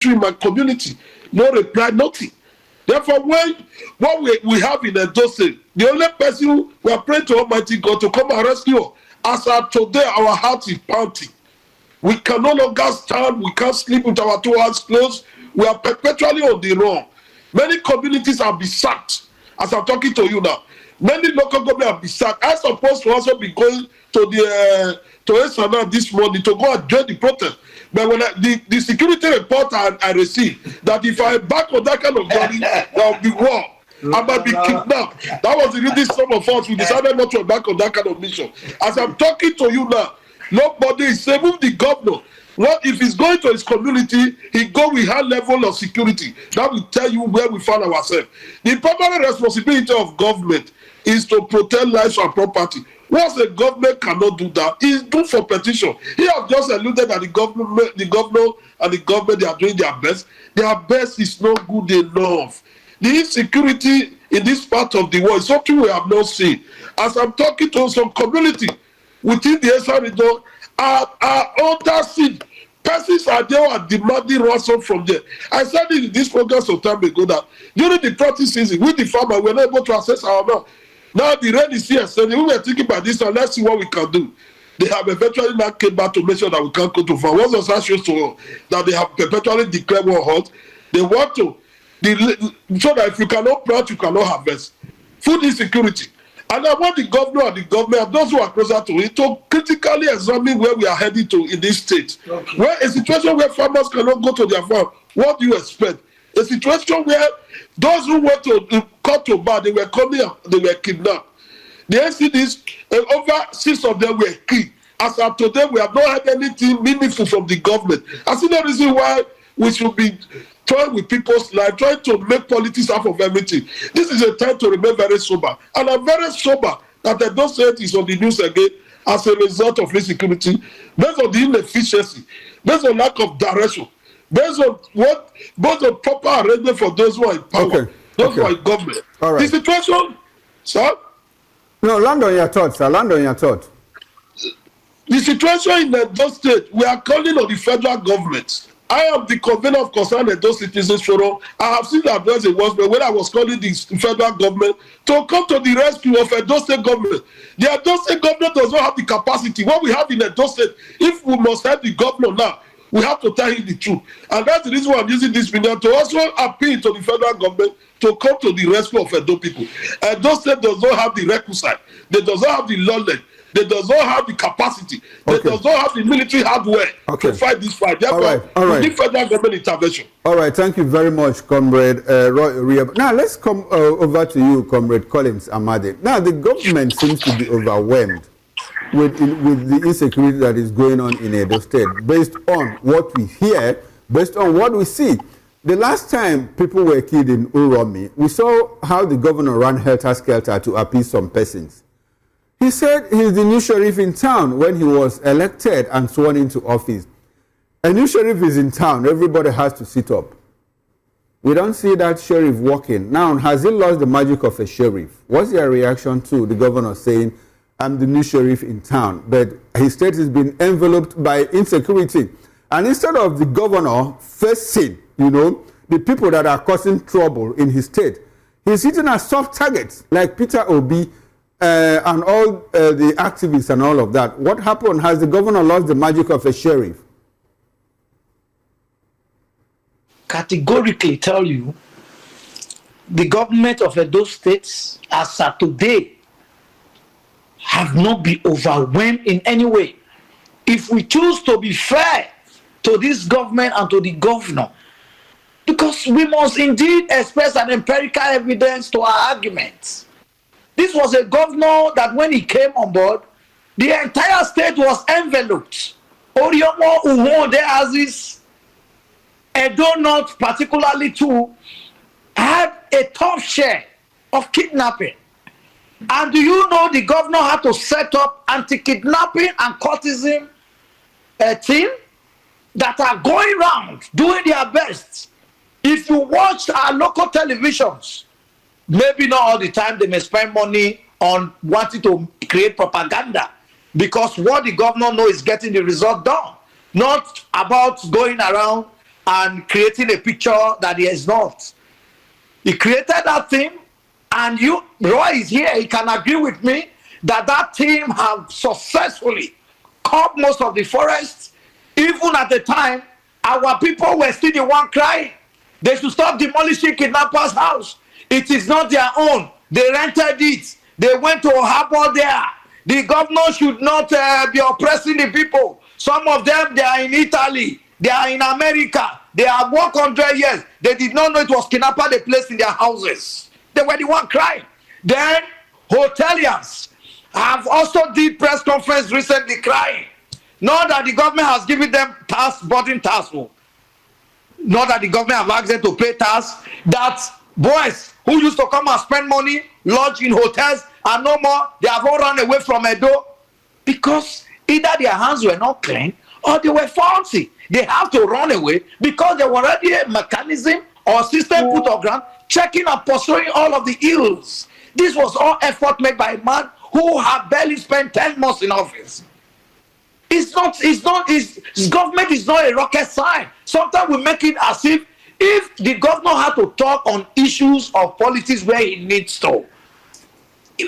in my community. No reply, nothing. Therefore, when what we have in Edo State, the only person we are praying to Almighty God to come and rescue us. As of today, our heart is pounding. We can no longer stand. We can't sleep with our 2 hands closed. We are perpetually on the run. Many communities have been sacked. As I'm talking to you now, many local governments have been sacked. I'm supposed to also be going to the to Esana this morning to go and join the protest. But when the security report I received that if I back on that kind of journey, there will be war. I might be kidnapped. That was the reason some of us we decided not to embark on that kind of mission. As I'm talking to you now, nobody is saving the governor. What if he's going to his community, he go with high level of security. That will tell you where we find ourselves. The primary responsibility of government is to protect lives and property. Once the government cannot do that, it's due for petition. He have just alluded that the governor and the government, they are doing their best. Their best is not good enough. The insecurity in this part of the world is something we have not seen. As I'm talking to some community within the Eastern region, are under siege. Persons are there are demanding ransom from them. I said it in this program some time ago that during the practice season, with the farmer, we were not able to access our milk. Now the rain is here, so we were thinking about this, and let's see what we can do. They have eventually now came back to make sure that we can't go to farm. Once the sun shows to that they have perpetually declared war halt, they want to so that if you cannot plant, you cannot harvest. Food insecurity. And I want the governor and the government and those who are closer to it to critically examine where we are heading to in this state. Okay. Where a situation where farmers cannot go to their farm, what do you expect? A situation where those who want to cut to bar, they were coming up, they were kidnapped. The NCDs, over 6 of them were killed. As of today, we have not had anything meaningful from the government. I see no reason why we should be toying with people's life, trying to make politics out of everything. This is a time to remain very sober. And I'm very sober that I don't say it is on the news again as a result of insecurity, based on the inefficiency, based on lack of direction, based on proper arrangement for those who are in power, those who are in government. All right. The situation, sir? No, land on your thoughts, sir. Land on your thoughts. The situation in Edo State, we are calling on the federal government. I am the convener of Concerned Edo Citizens Forum. I have seen the advice it was when I was calling the federal government to come to the rescue of Edo State government. The Edo State government does not have the capacity. What we have in Edo State, if we must help the governor now, we have to tell him the truth. And that's the reason why I'm using this video to also appeal to the federal government to come to the rescue of Edo people. Edo State does not have the requisite. They does not have the knowledge. They does not have the capacity. They does not have the military hardware to fight this fight. Therefore, we need federal government intervention. All right, thank you very much, Comrade Roy. Now, let's come over to you, Comrade Collins Amade. Now, the government seems to be overwhelmed with the insecurity that is going on in Edo State, based on what we hear, based on what we see. The last time people were killed in Uromi, we saw how the governor ran helter-skelter to appease some persons. He said he's the new sheriff in town when he was elected and sworn into office. A new sheriff is in town. Everybody has to sit up. We don't see that sheriff walking. Now, has he lost the magic of a sheriff? What's your reaction to the governor saying, I'm the new sheriff in town, but his state has been enveloped by insecurity? And instead of the governor facing, the people that are causing trouble in his state, he's hitting at soft targets like Peter Obi, and all the activists and all of that. What happened? Has the governor lost the magic of a sheriff? Categorically tell you, the government of Edo State, as of today, have not been overwhelmed in any way. If we choose to be fair to this government and to the governor, because we must indeed express an empirical evidence to our arguments. This was a governor that when he came on board, the entire state was enveloped. Oriomo, Uho, De Aziz, Edo North particularly too, had a top share of kidnapping. And do you know the governor had to set up anti-kidnapping and cultism team that are going around doing their best. If you watch our local televisions, maybe not all the time they may spend money on wanting to create propaganda, because what the governor knows is getting the result done, not about going around and creating a picture that he is not. He created that team, and Roy is here, he can agree with me that that team have successfully cut most of the forests. Even at the time, our people were still the one crying. They should stop demolishing kidnappers' house. It is not their own. They rented it. They went to a harbor there. The governor should not be oppressing the people. Some of them, they are in Italy. They are in America. They have 100 years. They did not know it was kidnapper they placed in their houses. They were the one crying. Then hoteliers have also did press conference recently crying. Not that the government has given them boarding tax. Not that the government have asked them to pay tax. That boys who used to come and spend money, lodge in hotels, and no more, they have all run away from Edo because either their hands were not clean or they were faulty. They have to run away because there was already a mechanism or system put on ground checking and pursuing all of the ills. This was all effort made by a man who had barely spent 10 months in office. His government is not a rocket science. Sometimes we make it as if the governor had to talk on issues of politics where he needs to.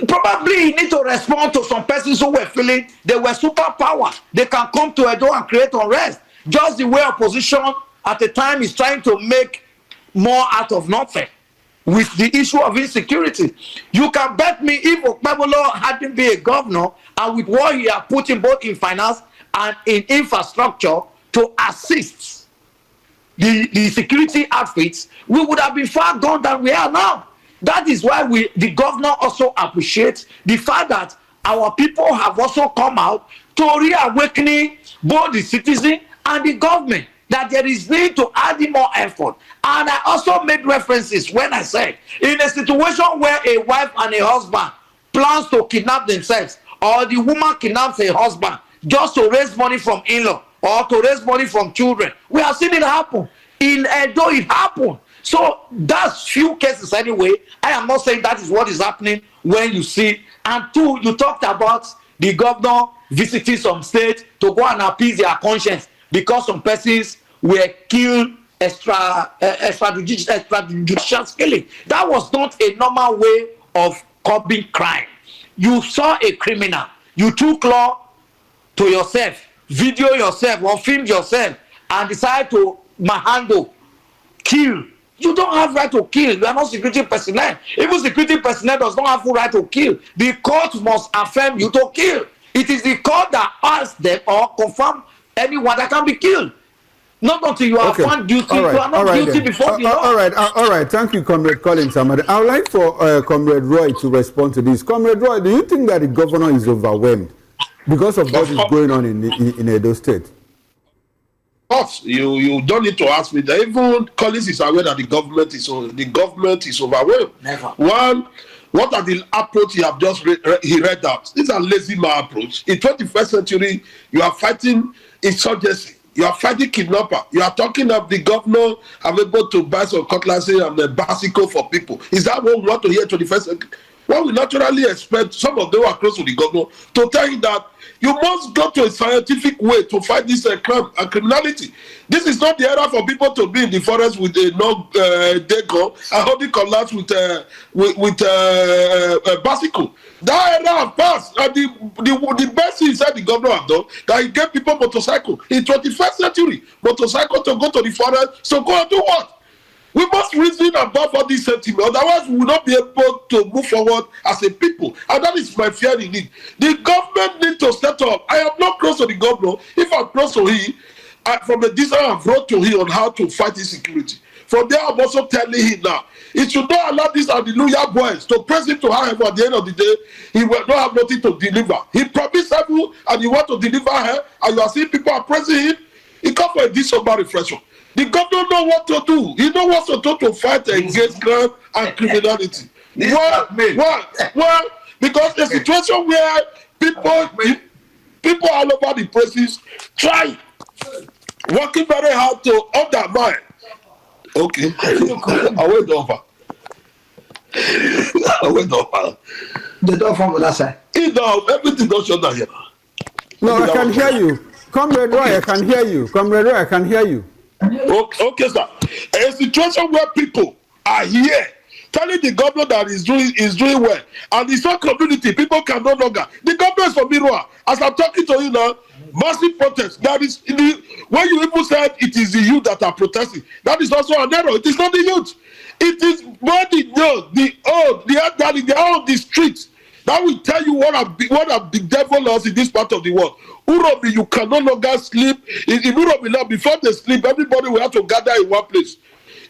Probably he needs to respond to some persons who were feeling they were superpower. They can come to Edo and create unrest. Just the way opposition at the time is trying to make more out of nothing with the issue of insecurity. You can bet me if Okpebolo hadn't been a governor and with what he had put in both in finance and in infrastructure to assist the security outfits, we would have been far gone than we are now. That is why the governor also appreciates the fact that our people have also come out to reawakening both the citizen and the government, that there is need to add in more effort. And I also made references when I said, in a situation where a wife and a husband plans to kidnap themselves, or the woman kidnaps a husband just to raise money from in-law or to raise money from children, we have seen it happen. In Edo, it happened. So that's few cases anyway. I am not saying that is what is happening when you see. And two, you talked about the governor visiting some states to go and appease their conscience because some persons were killed extrajudicial killing. That was not a normal way of curbing crime. You saw a criminal, you took law to yourself, video yourself or film yourself, and decide to manhandle, kill. You don't have right to kill. You are not security personnel. Even security personnel does not have full right to kill. The court must affirm you to kill. It is the court that asks them or confirm anyone that can be killed. Not until you are found guilty. You are not guilty before the law. All right. Thank you, Comrade Collins Amade. I would like for Comrade Roy to respond to this. Comrade Roy, do you think that the governor is overwhelmed because of what is going on in Edo State? Of course, you don't need to ask me that. Even Collins is aware that the government is overwhelmed. Never. One, what are the approach he have just read out? This is a lazy man approach. In 21st century, you are fighting insurgency. You are fighting kidnapper. You are talking of the governor having able to buy some cutlassy and a bicycle for people. Is that what we want to hear 21st century? What we naturally expect some of them who are close to the governor to tell you that you must go to a scientific way to fight this crime and criminality. This is not the era for people to be in the forest with a deco and holding collapse with a bicycle. That era has passed. And the best thing said the governor have done that he gave people motorcycle in 21st century. Motorcycle to go to the forest. So go and do what? We must reason above all these sentiments. Otherwise, we will not be able to move forward as a people. And that is my fear in it. The government needs to step up. I am not close to the governor. If I'm close to him, from a distance, I've wrote to him on how to fight insecurity. From there, I'm also telling him now, he should not allow these hallelujah boys to press him to her. At the end of the day, he will not have nothing to deliver. He promised heaven and he want to deliver her, and you are seeing people are pressing him. He come for a December reflection. The governor know what to do. He know what to do to fight against crime and criminality. Well, because the situation where people all over the places try working very hard to undermine. Okay, I went over. The door from the other side. Everything don't shut down here. No, I can hear you. Comrade Roy, I can hear you. Comrade Roy, I can hear you. Okay, sir. A situation where people are here telling the governor that is doing well, and the same community, people can no longer. The government is from Mirua. As I'm talking to you now, massive protest. That is when you even said it is the youth that are protesting. That is also an error. It is not the youth. It is more the old, the elderly, they are on the streets. That will tell you what a devil is in this part of the world. Urobi, you can no longer sleep. In Urobi now, before they sleep, everybody will have to gather in one place.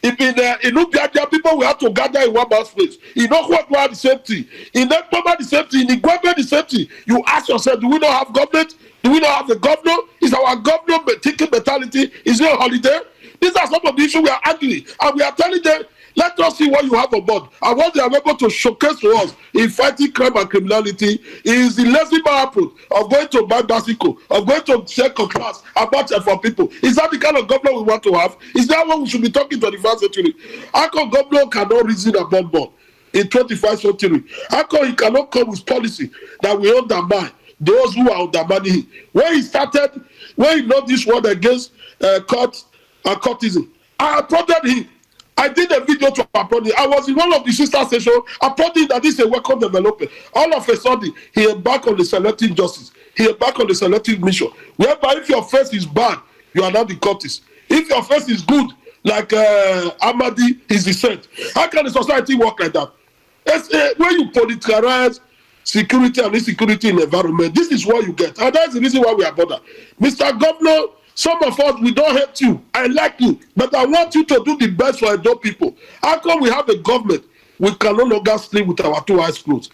If in Ubiadia, people will have to gather in one place. In Okwakwa, the same thing. In Ekpoma, the same thing. In Igwebe, the same thing. You ask yourself, do we not have government? Do we not have the governor? Is our governor taking mentality? Is it a holiday? These are some of the issues we are arguing. And we are telling them, let us see what you have on board. And what they are able to showcase to us in fighting crime and criminality is the lazy approach of going to buy bicycle, of going to check a class about for people. Is that the kind of government we want to have? Is that what we should be talking to the 21st century? How come government cannot reason about board in 25th century? How come he cannot come with policy that will undermine those who are undermining him? When he launched this word against court and courtism, I applauded him. I did a video to applaud him. I was in one of the sister sessions applauding that this is a welcome development. All of a sudden, he embarked on the selective justice. He embarked on the selective mission. Whereby if your face is bad, you are not the courtist. If your face is good, like Amadi, his descent, how can the society work like that? When you politicize security and insecurity in the environment, this is what you get. And that's the reason why we are bothered. Mr. Governor, some of us, we don't hate you. I like you. But I want you to do the best for Edo people. How come we have a government? We can no longer sleep with our two eyes closed.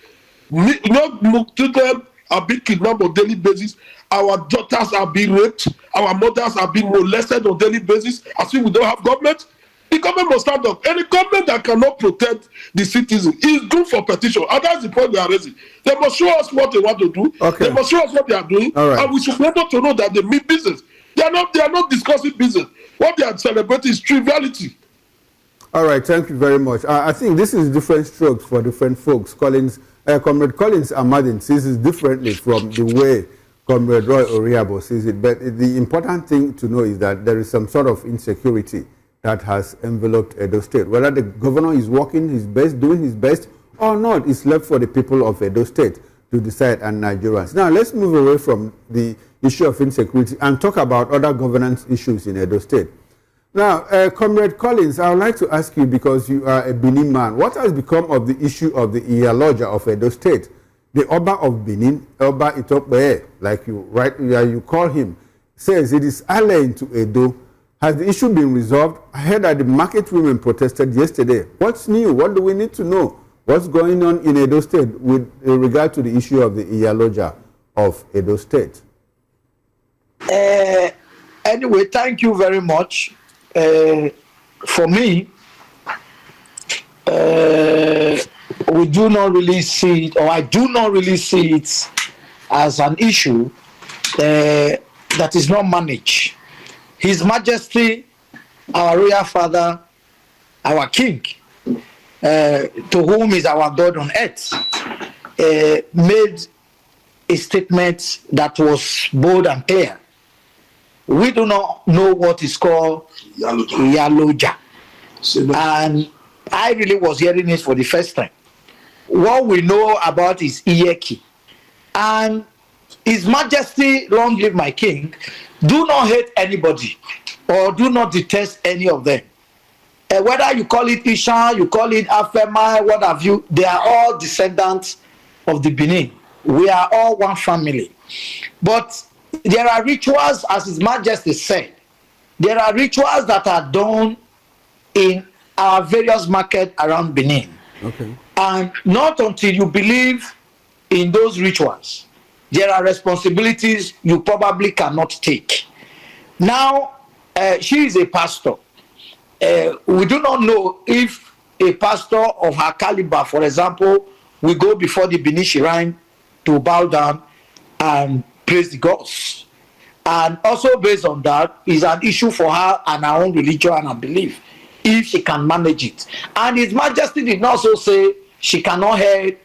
Children are being kidnapped on a daily basis. Our daughters are being raped. Our mothers are being molested on a daily basis. As if we don't have government. The government must stand up. Any government that cannot protect the citizens is good for petition. And that's the point we are raising. They must show us what they want to do. Okay. They must show us what they are doing. Right. And we should be able to know that they mean business. They are not discussing business. What they are celebrating is triviality. All right, thank you very much. I think this is different strokes for different folks. Comrade Collins Amadin sees it differently from the way Comrade Roy Oriabo sees it. But the important thing to know is that there is some sort of insecurity that has enveloped Edo State. Whether the governor is working his best, doing his best or not, it's left for the people of Edo State to decide, and Nigerians. Now, let's move away from the issue of insecurity and talk about other governance issues in Edo State. Now, Comrade Collins, I would like to ask you, because you are a Bini man, what has become of the issue of the Iyaloja of Edo State? The Oba of Benin, Oba Itope, like you call him, says it is alien to Edo. Has the issue been resolved? I heard that the market women protested yesterday. What's new? What do we need to know? What's going on in Edo State with regard to the issue of the Iyaloja of Edo State? Anyway, thank you very much. For me, we do not really see it, or I do not really see it as an issue that is not managed. His Majesty, our royal father, our king, to whom is our God on earth, made a statement that was bold and clear. We do not know what is called Iyaloja. And I really was hearing it for the first time. What we know about is Iyeki. And His Majesty, long live my king, do not hate anybody or do not detest any of them. Whether you call it Isha, you call it Afema, what have you, they are all descendants of the Benin. We are all one family. But there are rituals, as His Majesty said, there are rituals that are done in our various markets around Benin. Okay. And not until you believe in those rituals, there are responsibilities you probably cannot take. Now, she is a pastor. We do not know if a pastor of her caliber, for example, will go before the Bini shrine to bow down and praise the gods. And also based on that, is an issue for her and her own religion and her belief, if she can manage it. And His Majesty did not also say she cannot help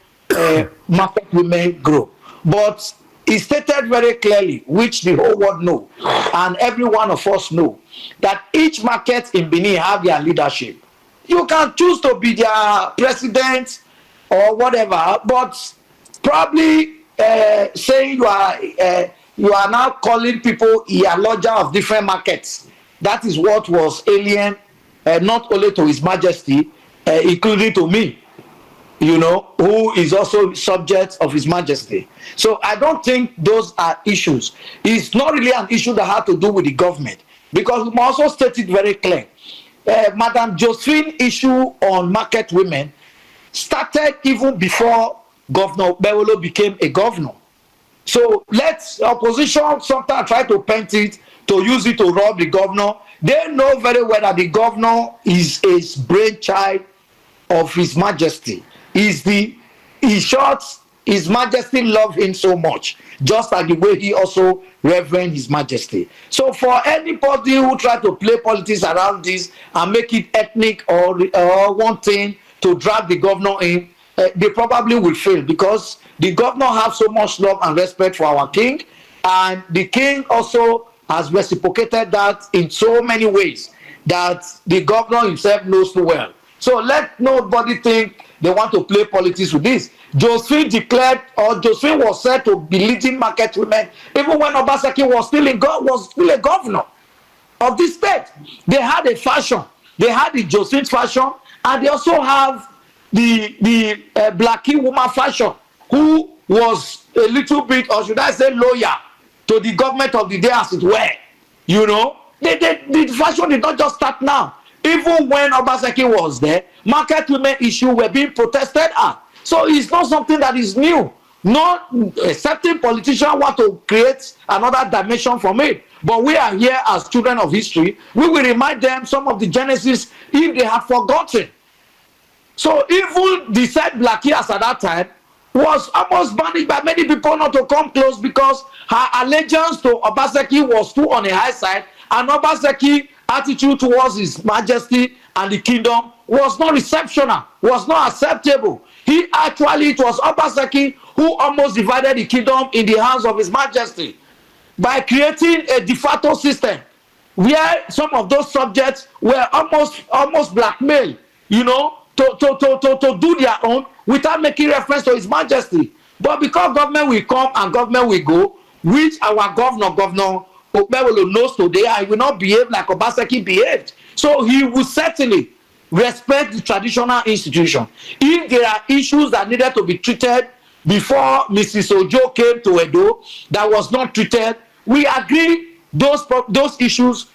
market women grow. But he stated very clearly, which the whole world know, and every one of us know, that each market in Benin have their leadership. You can choose to be their president or whatever, but probably saying you are now calling people Iyaloja of different markets. That is what was alien, not only to His Majesty, including to me, you know, who is also subject of His Majesty. So I don't think those are issues. It's not really an issue that had to do with the government, because we must also state it very clear. Madam Josephine issue on market women started even before Governor Bewolo became a governor. So let's opposition sometimes try to paint it, to use it to rob the governor. They know very well that the governor is a brainchild of His Majesty. In short, His Majesty loved him so much, just like the way he also reverend His Majesty. So for anybody who try to play politics around this and make it ethnic or wanting to drag the governor in, they probably will fail, because the governor has so much love and respect for our king, and the king also has reciprocated that in so many ways that the governor himself knows too well. So let nobody think they want to play politics with this. Josephine declared, or Josephine was said to be leading market women even when Obaseki was still a governor of this state. They had a fashion. They had the Josephine fashion, and they also have the Blackie woman fashion, who was a little bit, or should I say, loyal to the government of the day, as it were. You know, the fashion did not just start now. Even when Obaseki was there, market women issue were being protested at. So it's not something that is new. Not a certain politician want to create another dimension from it. But we are here as children of history. We will remind them some of the genesis if they have forgotten. So even the said Blackie as at that time was almost banished by many people not to come close, because her allegiance to Obaseki was too on the high side, and Obaseki attitude towards His Majesty and the kingdom was not receptional, was not acceptable. It was Obaseki who almost divided the kingdom in the hands of His Majesty by creating a de facto system where some of those subjects were almost blackmailed, you know, to do their own without making reference to His Majesty. But because government will come and government will go, which our Governor Obewolo knows today, and will not behave like Obaseki behaved. So he will certainly respect the traditional institution. If there are issues that needed to be treated before Mrs. Ojo came to Edo that was not treated, we agree those issues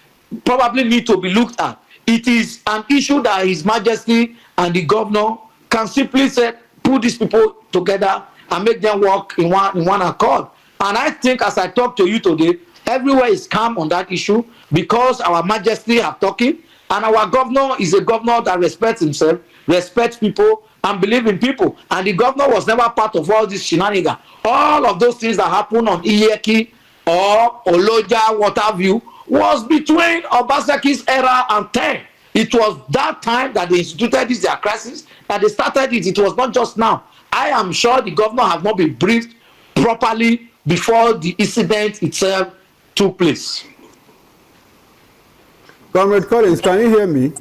probably need to be looked at. It is an issue that His Majesty and the governor can simply say, put these people together and make them work in one accord. And I think, as I talk to you today, everywhere is calm on that issue, because our Majesty are talking, and our governor is a governor that respects himself, respects people, and believes in people. And the governor was never part of all this shenanigans. All of those things that happened on Iyeki or Oloja, what have you, was between Obaseki's era and 10. It was that time that they instituted this their crisis, that they started it. It was not just now. I am sure the governor has not been briefed properly before the incident itself took place. Comrade Collins, can you hear me?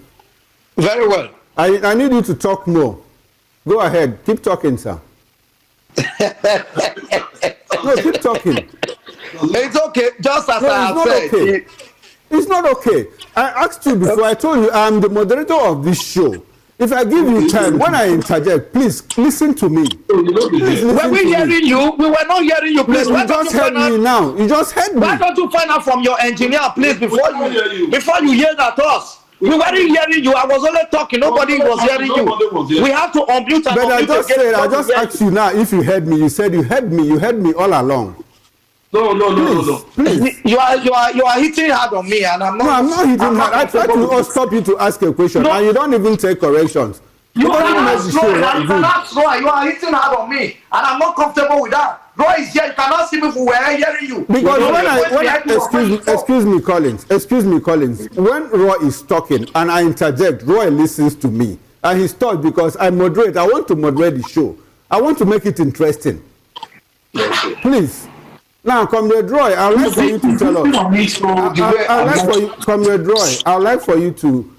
Very well. I need you to talk more. Go ahead. Keep talking, sir. No, keep talking. It's okay. Just as I have said. Okay. It's not okay. I asked you before. I told you I'm the moderator of this show. If I give you time, when I interject, please listen to me. Were we hearing you? We were not hearing you, please. You just heard me now. You just heard me. Why don't you find out from your engineer, please, before you yell at us? We weren't hearing you. I was only talking. Nobody was hearing you. We have to unmute. But I just said, I just asked you now if you heard me. You said you heard me. You heard me all along. No. Please. You are hitting hard on me, and I'm not. No, I'm not hitting hard. I tried to stop you to ask a question, and you don't even take corrections. You cannot slow. You are hitting hard on me, and I'm not comfortable with that. Roy is here. You cannot see me if we were hearing you. Because excuse me, Collins. When Roy is talking and I interject, Roy listens to me, and he stops because I moderate. I want to moderate the show. I want to make it interesting. Please. Now, Comrade Roy, I'd like for you to tell us. Comrade Roy, I'd like for you to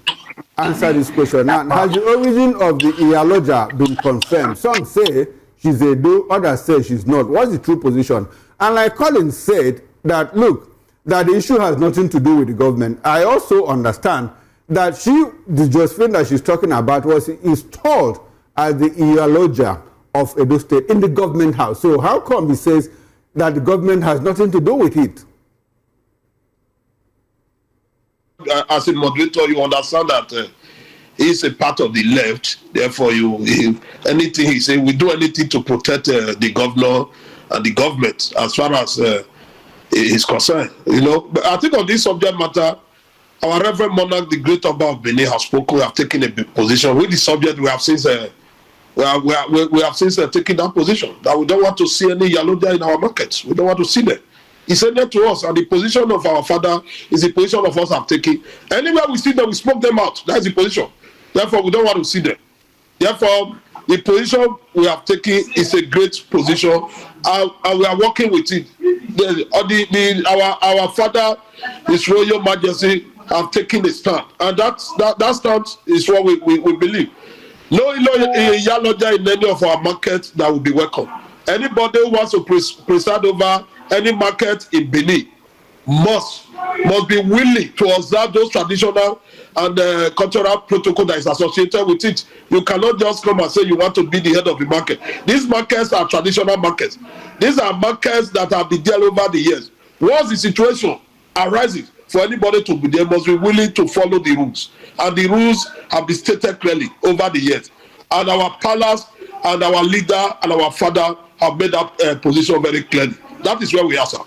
answer this question. Now, has the origin of the Iyaloja been confirmed? Some say she's Edo, others say she's not. What's the true position? And like Collins said, that look, that the issue has nothing to do with the government. I also understand that the Josephine that she's talking about was installed as the Iyaloja of Edo State in the government house. So how come he says that the government has nothing to do with it? As a moderator, you understand that he's a part of the left. Therefore, anything he says, we do anything to protect the governor and the government as far as is concerned. But I think on this subject matter, our Reverend Monarch, the great Oba of Benin, has spoken. We have taken a position with the subject. We have since taken that position that we don't want to see any Iyaloja in our markets. We don't want to see them. He said that to us, and the position of our father is the position of us have taken. Anywhere we see them, we smoke them out. That's the position. Therefore, we don't want to see them. Therefore, the position we have taken is a great position, and we are working with it. Our father, His Royal Majesty, have taken a stand, and that stand is what we believe. No Iyaloja in any of our markets that will be welcome. Anybody who wants to preside over any market in Bini must be willing to observe those traditional and cultural protocol that is associated with it. You cannot just come and say you want to be the head of the market. These markets are traditional markets. These are markets that have been there over the years. Once the situation arises for anybody to be there, must be willing to follow the rules. And the rules have been stated clearly over the years. And our palace and our leader and our father have made that position very clearly. That is where we are, sir.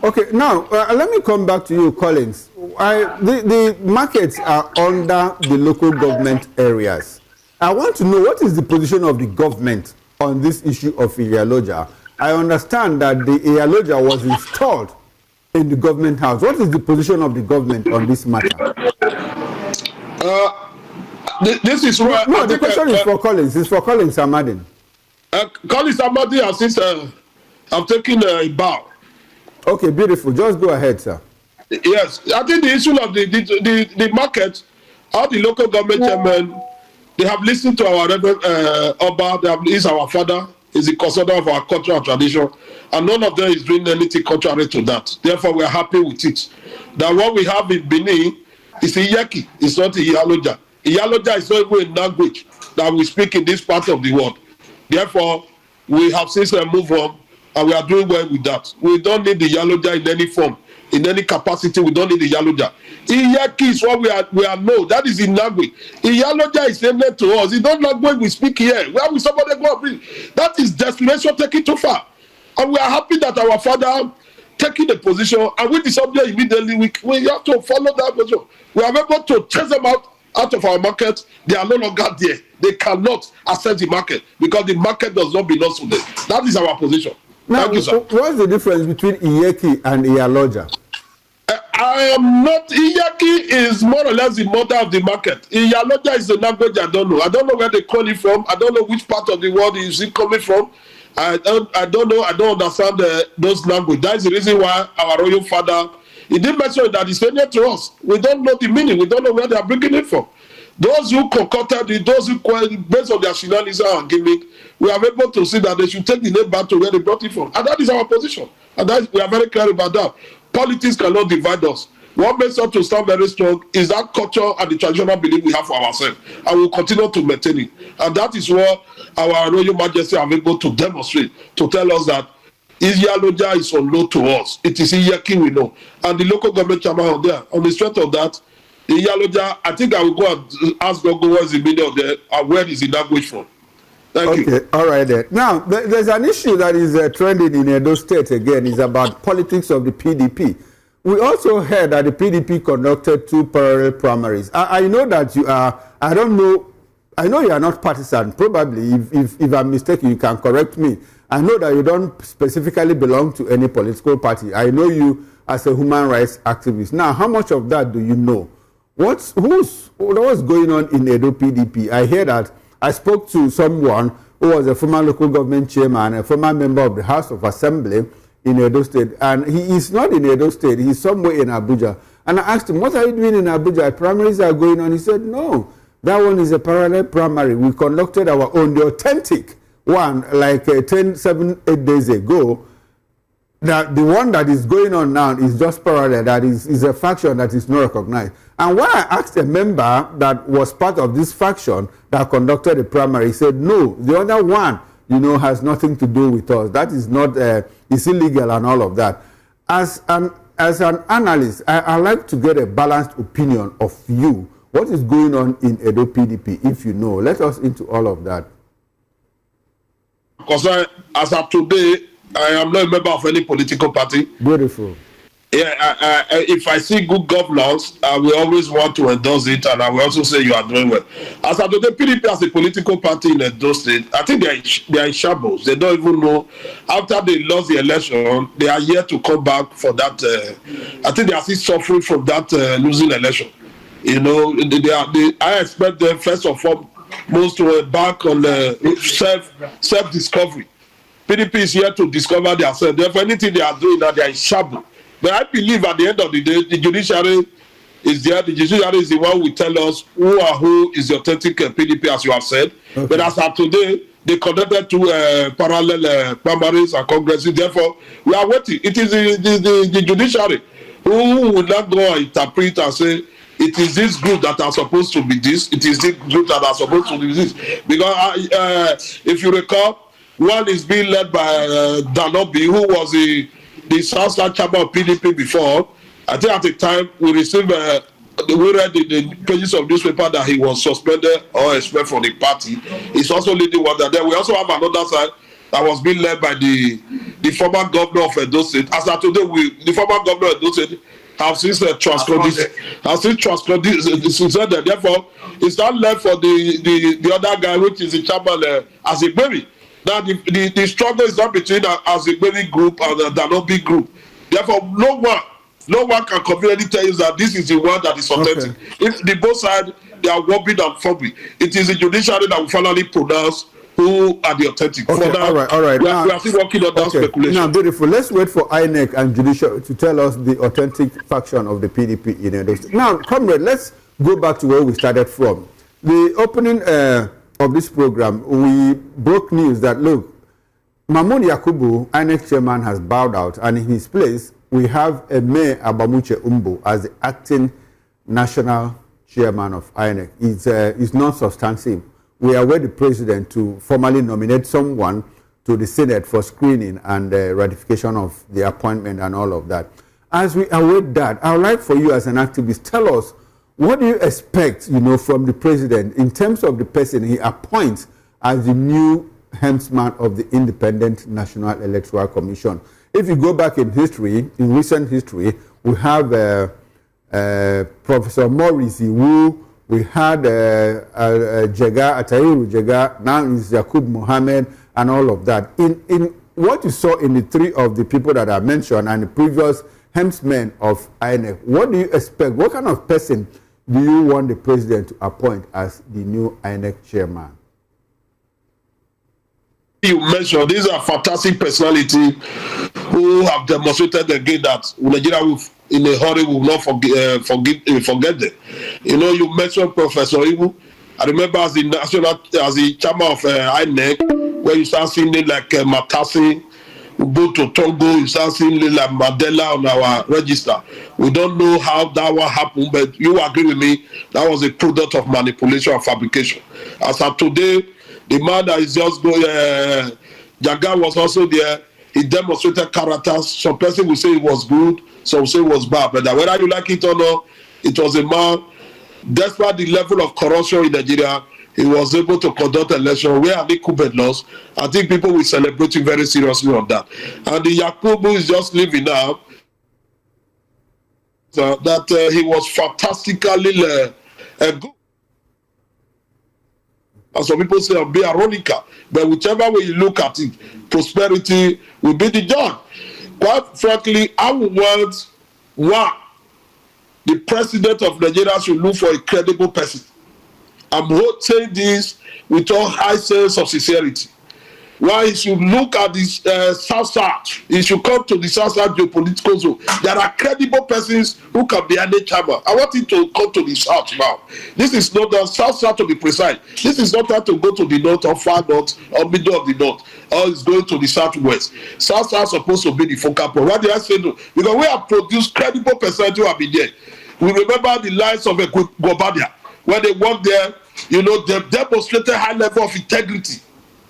Okay, now let me come back to you, Collins. The markets are under the local government areas. I want to know what is the position of the government on this issue of Iyaloja. I understand that the Iyaloja was installed in the government house. What is the position of the government on this matter? This is where... No, the question is for Collins. It's for Collins Amadin. Collins Amadin has since I'm taking a bow. Okay, beautiful. Just go ahead, sir. Yes, I think the issue of the market, all the local government chairmen, they have listened to our Reverend Oba. He's our father. He's the custodian of our culture and tradition, and none of them is doing anything contrary to that. Therefore, we are happy with it. That what we have in Bini is Iyeki. It's not Iyaloja. Iyaloja is not even a language that we speak in this part of the world. Therefore, we have since moved on, and we are doing well with that. We don't need the Iyaloja in any form, in any capacity. We don't need the Iyaloja. Iyeki is what we are known. That is in language. Iyaloja is named to us. It's not language we speak here. Where will somebody go and bring? That is destination taken too far. And we are happy that our father taking the position, and with the subject immediately, we have to follow that position. We are able to chase them out of our market. They are no longer there. They cannot access the market because the market does not belong to them. That is our position. Now, thank you, sir. What's the difference between Iyeki and Iyaloja? I am not. Iyeki is more or less the mother of the market. Iyaloja is the language I don't know. I don't know where they call it from. I don't know which part of the world is it coming from. I don't know. I don't understand those language. That is the reason why our royal father, he didn't mention that it's sent to us. We don't know the meaning. We don't know where they are bringing it from. Those who concocted it, those who based on their shenanigans and gimmick, we are able to see that they should take the name back to where they brought it from. And that is our position. And we are very clear about that. Politics cannot divide us. What makes us to stand very strong is that culture and the traditional belief we have for ourselves. And we will continue to maintain it. And that is what our Royal Majesty are able to demonstrate, to tell us that Iyaloja is unknown to us. It is Iyeki we know. And the local government chairman out there, on the strength of that, Iyaloja, I think I will go and ask Gogo what's the meaning of the where is the language from. Thank you. Okay, all right then. Now, there's an issue that is trending in Edo State again. It's about politics of the PDP. We also heard that the PDP conducted 2 parallel primaries. I know that you are, I know you are not partisan. Probably, if I'm mistaken, you can correct me. I know that you don't specifically belong to any political party. I know you as a human rights activist. Now, how much of that do you know? What's going on in Edo PDP? I hear that I spoke to someone who was a former local government chairman, a former member of the House of Assembly in Edo State, and he is not in Edo State, he's somewhere in Abuja. And I asked him, what are you doing in Abuja? Primaries are going on. He said, no, that one is a parallel primary. We conducted our own, the authentic one, like 7, 8 days ago. That the one that is going on now is just parallel, that is a faction that is not recognized. And when I asked a member that was part of this faction that conducted the primary, he said, no, the other one, you know, has nothing to do with us. That is not, it's illegal and all of that. As an analyst, I like to get a balanced opinion of you. What is going on in Edo PDP, if you know? Let us into all of that. Because as of today, I am not a member of any political party. Beautiful. Yeah, if I see good governance, I will always want to endorse it, and I will also say you are doing well. As of today, PDP as a political party in Edo State, I think they are in shambles. They don't even know. After they lost the election, they are yet to come back for that. I think they are still suffering from that losing election. You know, I expect them first of all most to back on self-discovery. PDP is here to discover themselves. Therefore, anything they are doing now, they are in shambles. But I believe at the end of the day, the judiciary is there. The judiciary is the one who will tell us who is the authentic PDP, as you have said. Okay. But as of today, they conducted 2 parallel primaries and congresses. Therefore, we are waiting. It is the judiciary who will not go and interpret and say, it is this group that are supposed to be this. It is this group that are supposed to be this. Because if you recall, one is being led by Danobi, who was the Southside chairman of PDP before. I think at the time we received, we read in the pages of newspaper that he was suspended or expelled from the party. He's also leading one that. Then we also have another side that was being led by the former governor of Edo State. As of today, the former governor of Edo State have since transferred this. Therefore, it's not left for the other guy, which is the chairman as a Bini. Now the struggle is not between as a Bini group and the Danobi group. Therefore, no one can confidently tell you that this is the one that is authentic. Okay. If the both sides they are wobbling and fumbling, it is the judiciary that will finally pronounce who are the authentic. Okay, all right. We are still working on that speculation. Now, beautiful. Let's wait for INEC and judiciary to tell us the authentic faction of the PDP in Edo State. Now, comrade, let's go back to where we started from. The opening of this program, we broke news that, look, Mahmoud Yakubu, INEC chairman, has bowed out, and in his place, we have Mayor Abamuche Umbo as the acting national chairman of INEC. It's not substantive. We await the president to formally nominate someone to the Senate for screening and ratification of the appointment and all of that. As we await that, I would like for you as an activist, tell us, what do you expect, from the president in terms of the person he appoints as the new helmsman of the Independent National Electoral Commission? If you go back in history, in recent history, we have Professor Morrissey, who we had Atahiru Jega, now is Yakub Mohammed, and all of that. In what you saw in the 3 of the people that I mentioned and the previous helmsmen of INEC, what do you expect? What kind of person do you want the president to appoint as the new INEC chairman? You mentioned these are fantastic personalities who have demonstrated again that Nigeria will, in a hurry, will not forget them. You mentioned Professor Ibu. I remember as the chairman of INEC, where you start seeing it like Matasi, Uboto Tongo, you start seeing it like Mandela on our register. We don't know how that one happened, but you agree with me, that was a product of manipulation and fabrication. As of today, the man that is just going, Jaga was also there. He demonstrated characters. Some person will say it was good, some will say it was bad. But whether you like it or not, it was a man, despite the level of corruption in Nigeria, he was able to conduct an election where Ali Kubet lost. I think people will celebrate him very seriously on that. And the Yakubu is just living now. That he was fantastically good. And some people say be ironical, but whichever way you look at it, prosperity will be the judge. Quite frankly, I would want the president of Nigeria should look for a credible person. I'm saying this with all high sense of sincerity. Why you should look at this South. You should come to the South geopolitical zone. There are credible persons who can be any chairman. I want him to come to the South now. This is not the South to be precise. This is not time to go to the north or far north or middle of the north. Or it's going to the southwest. South supposed to be the focal point. Why did I say no? Because we have produced credible persons who have been there. We remember the lines of Gobadia when they went there. You know, they demonstrated high level of integrity.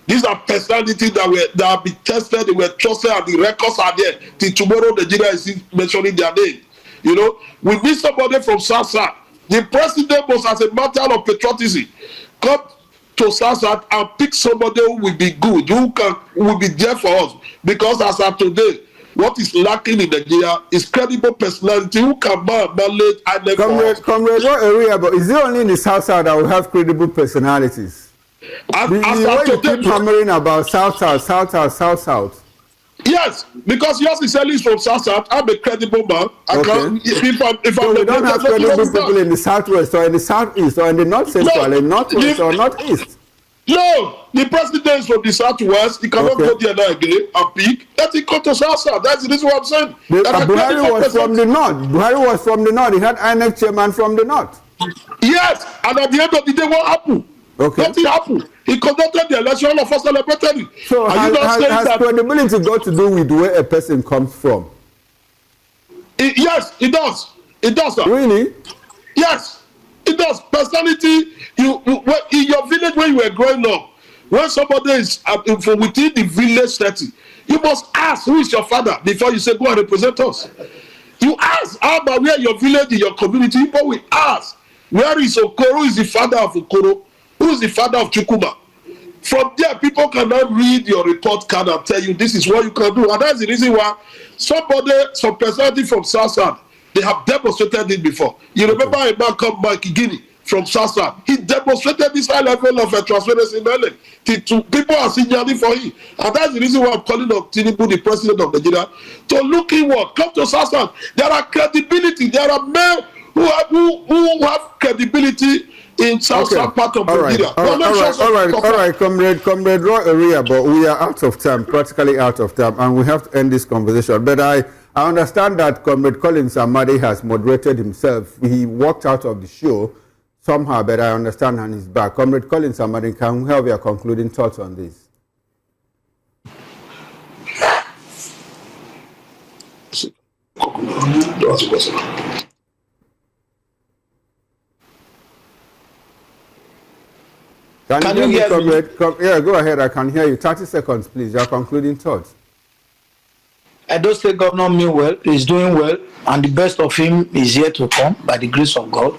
These are personalities that have been tested, they were trusted, and the records are there. Till tomorrow, Nigeria is mentioning their name. You know, we need somebody from South. The president must, as a matter of patriotism, come to South and pick somebody who will be good, who will be there for us. Because as of today, what is lacking in Nigeria is credible personality who can manage and Comrade, what area? But is it only in the South that will have credible personalities? You keep hammering about South. Yes, because yours is only from South. I'm a credible man. So we don't have credible people in the Southwest or in the Southeast or in the North Central, in Northwest or Northeast. No, the president is from the Southwest. He cannot go there now again and pick. Let him come to South. That's the reason what I'm saying. Buhari was from the North. He had INEC chairman from the North. Yes, and at the end of the day, what happened? Nothing happened. He conducted the election, all of us celebrated it. So has credibility got to do with where a person comes from? Yes, it does. It does, sir. Really? Yes, it does. Personality, you in your village when you were growing up, when somebody is from within the village setting, you must ask who is your father before you say go and represent us. You ask, how about where your village in your community? People will ask, where is Okoro? Who is the father of Okoro? Who is the father of Chukuma? From there, people cannot read your report card and tell you this is what you can do. And that's the reason why some personality from South, they have demonstrated it before. You remember a man called Mike Guinea from South. He demonstrated this high level of transparency in Ireland. People are signaling for him. And that's the reason why I'm calling on Tinubu, the president of Nigeria, to look inward. Come to South. There are credibility. There are men who have credibility in South part of Nigeria. All right, Comrade Roy Oria, but we are out of time, practically out of time, and we have to end this conversation. But I understand that Comrade Collins Amade has moderated himself. He walked out of the show somehow, but I understand and he's back. Comrade Collins Amade, can we have your concluding thoughts on this? Can you hear me? Yeah, go ahead. I can hear you. 30 seconds, please. Your concluding thoughts. Edo State Governor meanwhile is doing well, and the best of him is yet to come by the grace of God.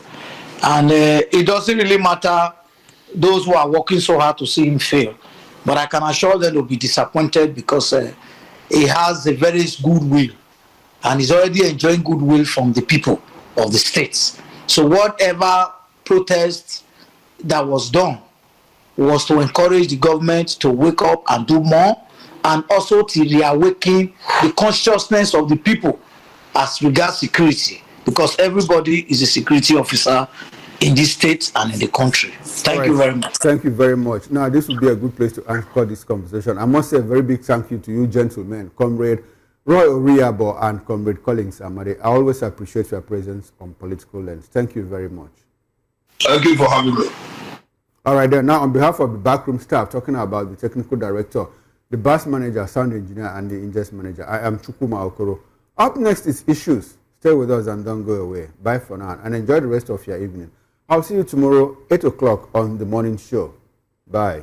And it doesn't really matter those who are working so hard to see him fail. But I can assure them they'll be disappointed because he has a very good will, and he's already enjoying goodwill from the people of the states. So whatever protest that was done was to encourage the government to wake up and do more, and also to reawaken the consciousness of the people as regards security, because everybody is a security officer in this state and in the country. Thank you very much. Thank you very much. Now, this would be a good place to anchor this conversation. I must say a very big thank you to you, gentlemen, Comrade Roy Oriabo and Comrade Collins Amade. I always appreciate your presence on Political Lens. Thank you very much. Thank you for having me. All right, then. Now, on behalf of the backroom staff, talking about the technical director, the bus manager, sound engineer, and the ingest manager, I am Chukuma Okoro. Up next is Issues. Stay with us and don't go away. Bye for now, and enjoy the rest of your evening. I'll see you tomorrow, 8 o'clock on The Morning Show. Bye.